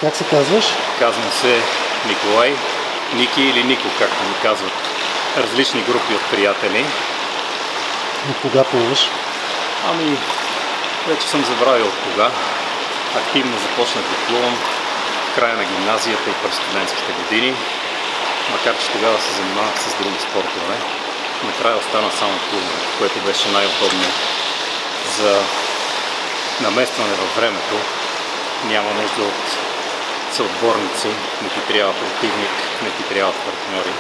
Как се казваш? Казвам се Николай, Ники или Нико, както ми казват различни групи от приятели. От кога плуваш? Ами, вече съм забравил от кога. Активно започнах да плувам в края на гимназията и през студентските години, макар че тогава се занимавах с други спортове. Накрая остана само плуването, което беше най-удобно за наместване във времето. Няма нужда от съотборници, не ти трябва противник, не ти трябват партньори.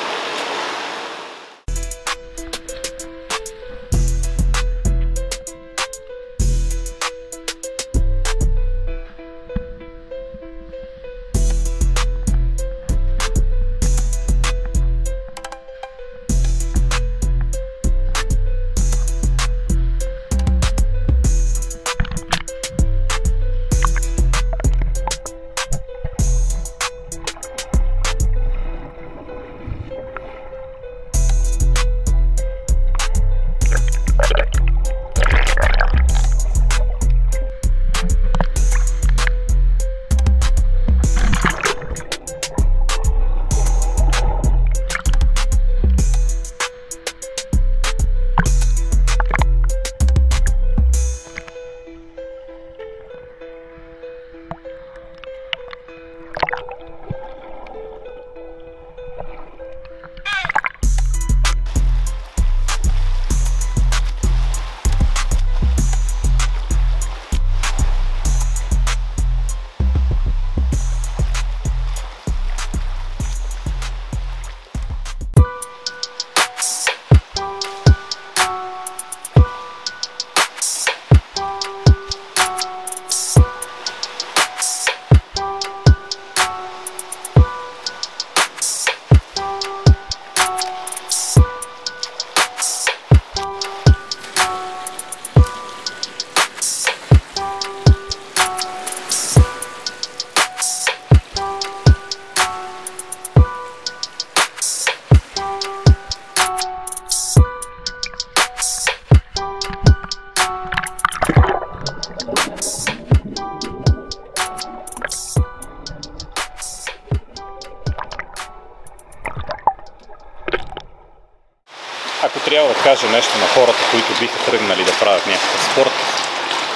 Ако трябва да кажа нещо на хората, които биха тръгнали да правят някакъв спорт,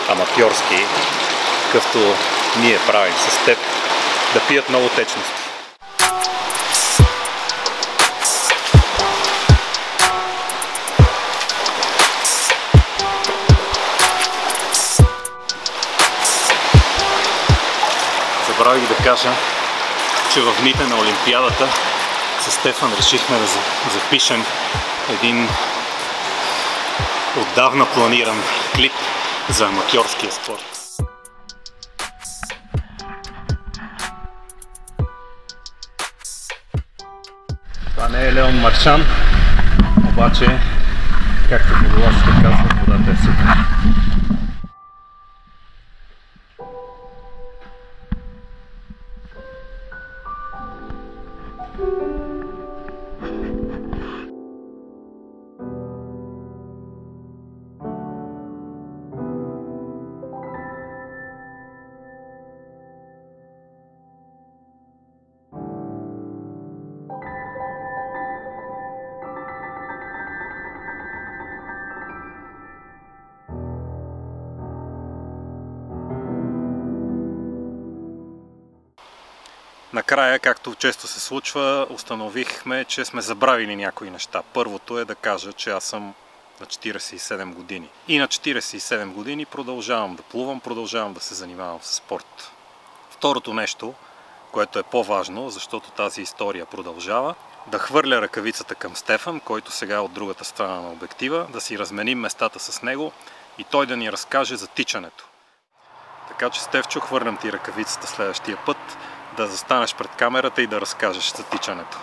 аматьорски, какъвто ние правим с теб, да пият много течности. Забравих да кажа, че в дните на Олимпиадата с Стефан решихме да запишем един отдавна планиран клип за аматьорския спорт. Това не е Леон Маршан, обаче, както водолазите казват, водата е супер. Накрая, както често се случва, установихме, че сме забравили някои неща. Първото е да кажа, че аз съм на 47 години. И на 47 години продължавам да плувам, продължавам да се занимавам с спорт. Второто нещо, което е по-важно, защото тази история продължава, да хвърля ръкавицата към Стефан, който сега е от другата страна на обектива, да си разменим местата с него и той да ни разкаже за тичането. Така че, Стефчо, хвърлям ти ръкавицата следващия път, да застанеш пред камерата и да разкажеш за тичането.